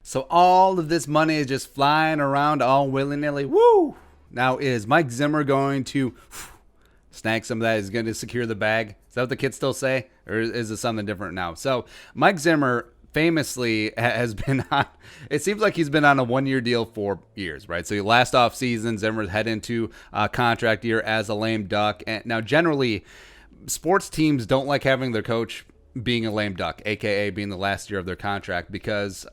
So all of this money is just flying around all willy-nilly. Woo! Now, is Mike Zimmer going to snag some of that? Is going to secure the bag? Is that what the kids still say? Or is it something different now? So Mike Zimmer famously has been on, it seems like he's been on a one-year deal for years, right? So last off season, Zimmer's head into a contract year as a lame duck. And now generally, sports teams don't like having their coach being a lame duck, aka being the last year of their contract, because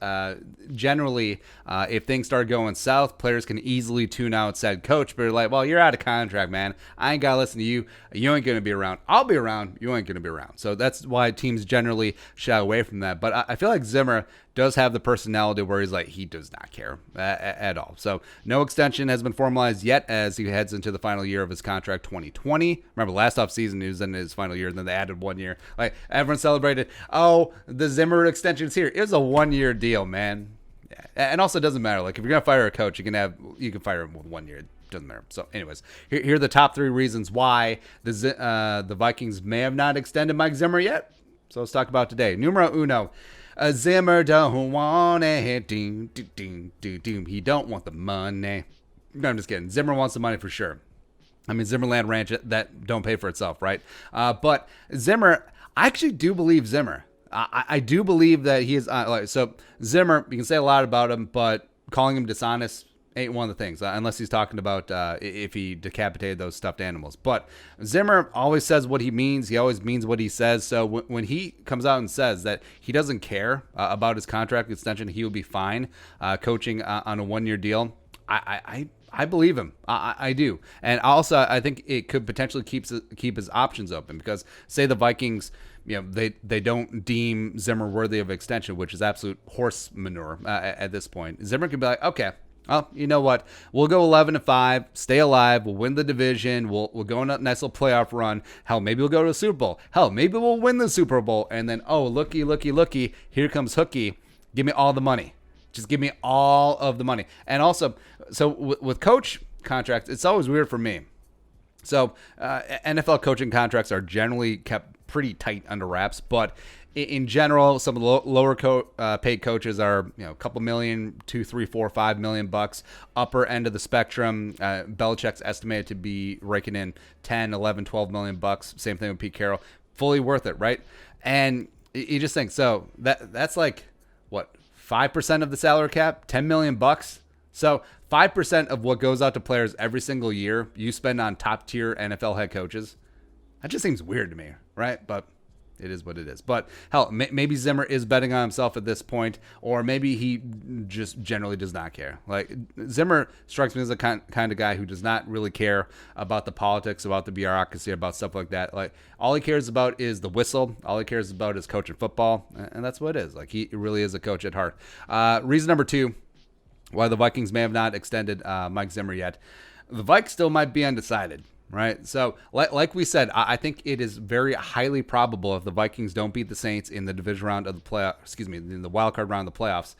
generally, if things start going south, players can easily tune out said coach. But they're like, well, you're out of contract, man. I ain't gotta listen to you. You ain't gonna be around. I'll be around. You ain't gonna be around. So that's why teams generally shy away from that. But I feel like Zimmer does have the personality where he's like, he does not care at all. So no extension has been formalized yet as he heads into the final year of his contract, 2020. Remember, last offseason he was in his final year, and then they added 1 year. Like, everyone celebrated, oh, the Zimmer extension's here. It was a 1 year deal, man. And also, it doesn't matter. Like, if you're going to fire a coach, you can fire him with 1 year. It doesn't matter. So anyways, here are the top 3 reasons why the Vikings may have not extended Mike Zimmer yet. So let's talk about today. Numero uno. Zimmer don't want it. He don't want the money. No, I'm just kidding. Zimmer wants the money for sure. I mean, Zimmerland Ranch, that don't pay for itself, right? But Zimmer, I actually do believe Zimmer. I do believe that he is. So Zimmer, you can say a lot about him, but calling him dishonest ain't one of the things, unless he's talking about if he decapitated those stuffed animals. But Zimmer always says what he means. He always means what he says. So when he comes out and says that he doesn't care about his contract extension, he will be fine coaching on a 1 year deal, I believe him. I do. And also, I think it could potentially keep his options open, because say the Vikings, they don't deem Zimmer worthy of extension, which is absolute horse manure at this point. Zimmer could be like, okay, well, you know what? We'll go 11-5, stay alive. We'll win the division. We'll go on a nice little playoff run. Hell, maybe we'll go to a Super Bowl. Hell, maybe we'll win the Super Bowl. And then, oh, looky, here comes Hooky. Give me all the money. Just give me all of the money. And also, so with coach contracts, it's always weird for me. So NFL coaching contracts are generally kept pretty tight under wraps, but in general, some of the lower paid coaches are, a couple million, $2, $3, $4, $5 million bucks. Upper end of the spectrum, Belichick's estimated to be raking in 10, 11, 12 million bucks. Same thing with Pete Carroll. Fully worth it, right? And you just think, so that's like what, 5% of the salary cap, 10 million bucks. So 5% of what goes out to players every single year, you spend on top tier NFL head coaches. That just seems weird to me, right? But it is what it is. But hell, maybe Zimmer is betting on himself at this point, or maybe he just generally does not care. Like, Zimmer strikes me as a kind of guy who does not really care about the politics, about the bureaucracy, about stuff like that. Like, all he cares about is the whistle. All he cares about is coaching football, and that's what it is. Like, he really is a coach at heart. Reason number 2 why the Vikings may have not extended Mike Zimmer yet. The Vikes still might be undecided. Right. So like we said, I think it is very highly probable if the Vikings don't beat the Saints in the division round of the playoff, in the wild card round of the playoffs,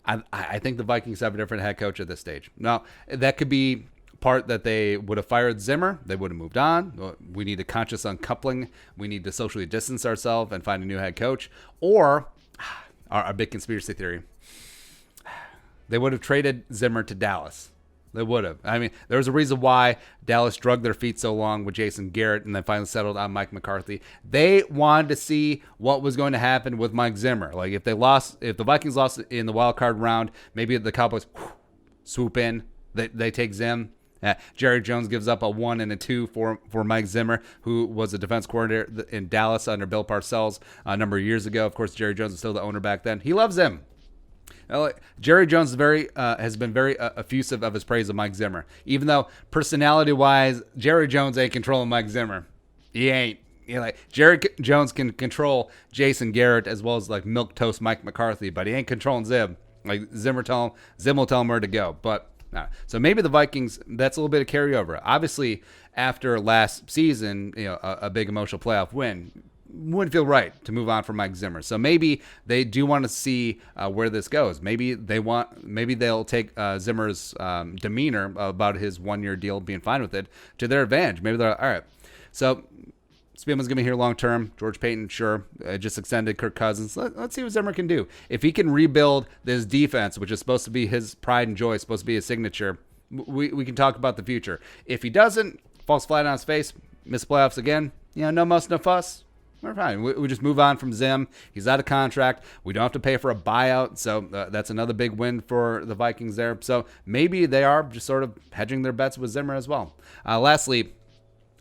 I think the Vikings have a different head coach at this stage. Now, that could be part that they would have fired Zimmer. They would have moved on. We need a conscious uncoupling. We need to socially distance ourselves and find a new head coach. Or our big conspiracy theory, they would have traded Zimmer to Dallas. They would have. I mean, there was a reason why Dallas drugged their feet so long with Jason Garrett and then finally settled on Mike McCarthy. They wanted to see what was going to happen with Mike Zimmer. Like, if the Vikings lost in the wild card round, maybe the Cowboys swoop in. They take Zim. Jerry Jones gives up a 1 and a 2 for Mike Zimmer, who was a defense coordinator in Dallas under Bill Parcells a number of years ago. Of course, Jerry Jones was still the owner back then. He loves him. Jerry Jones has been very effusive of his praise of Mike Zimmer. Even though personality-wise, Jerry Jones ain't controlling Mike Zimmer. He ain't. Jerry Jones can control Jason Garrett as well as like milquetoast Mike McCarthy, but he ain't controlling Zim. Like, Zim will tell him where to go. But so maybe the Vikings, that's a little bit of carryover. Obviously, after last season, a big emotional playoff win, wouldn't feel right to move on from Mike Zimmer. So maybe they do want to see where this goes. Maybe they'll take Zimmer's demeanor about his 1 year deal, being fine with it, to their advantage. Maybe they're all right. So Spielman's going to be here long term. George Payton, sure, just extended Kirk Cousins. Let's see what Zimmer can do. If he can rebuild this defense, which is supposed to be his pride and joy, supposed to be his signature, we can talk about the future. If he doesn't, falls flat on his face, miss playoffs again, no muss, no fuss. We're fine. We just move on from Zim. He's out of contract. We don't have to pay for a buyout, so that's another big win for the Vikings there. So maybe they are just sort of hedging their bets with Zimmer as well. Lastly,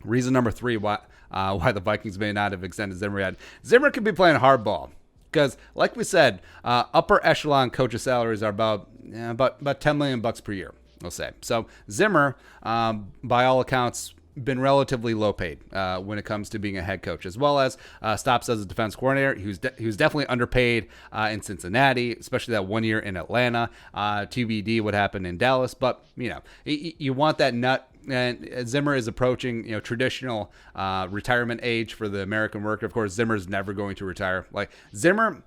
reason number 3 why the Vikings may not have extended Zimmer yet. Zimmer could be playing hardball because, like we said, upper echelon coaches' salaries are about $10 million per year, we'll say. So Zimmer, by all accounts, been relatively low paid when it comes to being a head coach, as well as stops as a defense coordinator. He was definitely underpaid in Cincinnati, especially that 1 year in Atlanta. TBD what happened in Dallas, but you want that nut. And Zimmer is approaching, traditional retirement age for the American worker. Of course, Zimmer's never going to retire. Like Zimmer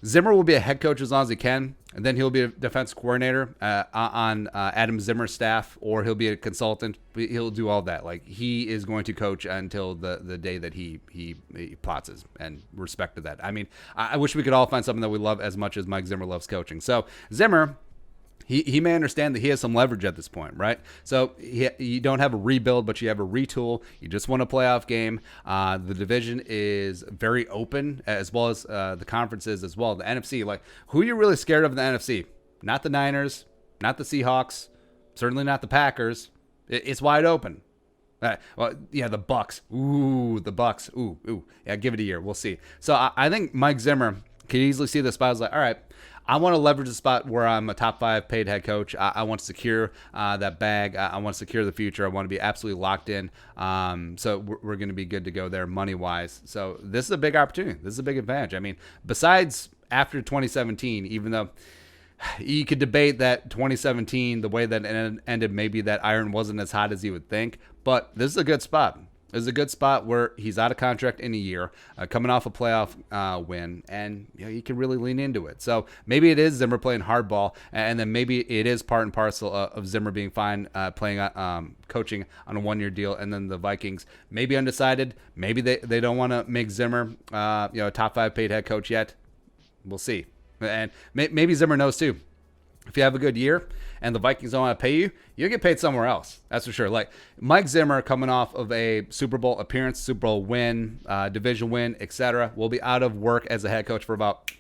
will be a head coach as long as he can, and then he'll be a defense coordinator on Adam Zimmer's staff, or he'll be a consultant. He'll do all that. Like he is going to coach until the day that he plotzes, and respect to that. I mean, I wish we could all find something that we love as much as Mike Zimmer loves coaching. So Zimmer, He may understand that he has some leverage at this point, right? So you don't have a rebuild, but you have a retool. You just won a playoff game. The division is very open, as well as the conferences as well. The NFC, like, who are you really scared of in the NFC? Not the Niners, not the Seahawks, certainly not the Packers. It's wide open. The Bucks. Ooh, the Bucks. Ooh. Yeah, give it a year. We'll see. So I think Mike Zimmer could easily see the spot as like, all right, I want to leverage the spot where I'm a top 5 paid head coach. I want to secure that bag. I want to secure the future. I want to be absolutely locked in. So we're going to be good to go there money-wise. So this is a big opportunity. This is a big advantage. I mean, besides after 2017, even though you could debate that 2017, the way that it ended, maybe that iron wasn't as hot as you would think, but this is a good spot. This is a good spot where he's out of contract in a year, coming off a playoff win, and you can really lean into it. So maybe it is Zimmer playing hardball, and then maybe it is part and parcel of Zimmer being fine playing coaching on a 1-year deal, and then the Vikings maybe undecided. Maybe they don't want to make Zimmer a top 5 paid head coach yet. We'll see. And maybe Zimmer knows too. If you have a good year and the Vikings don't want to pay you, you'll get paid somewhere else. That's for sure. Like Mike Zimmer coming off of a Super Bowl appearance, Super Bowl win, division win, etc., will be out of work as a head coach for about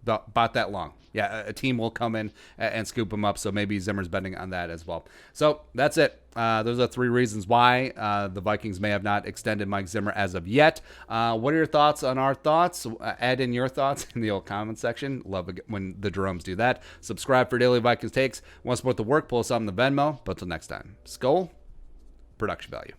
that long. Yeah, a team will come in and scoop him up, so maybe Zimmer's betting on that as well. So that's it. Those are 3 reasons why the Vikings may have not extended Mike Zimmer as of yet. What are your thoughts on our thoughts? Add in your thoughts in the old comment section. Love it when the Jeromes do that. Subscribe for daily Vikings takes. Want to support the work? Pull us on the Venmo. But until next time, Skol, production value.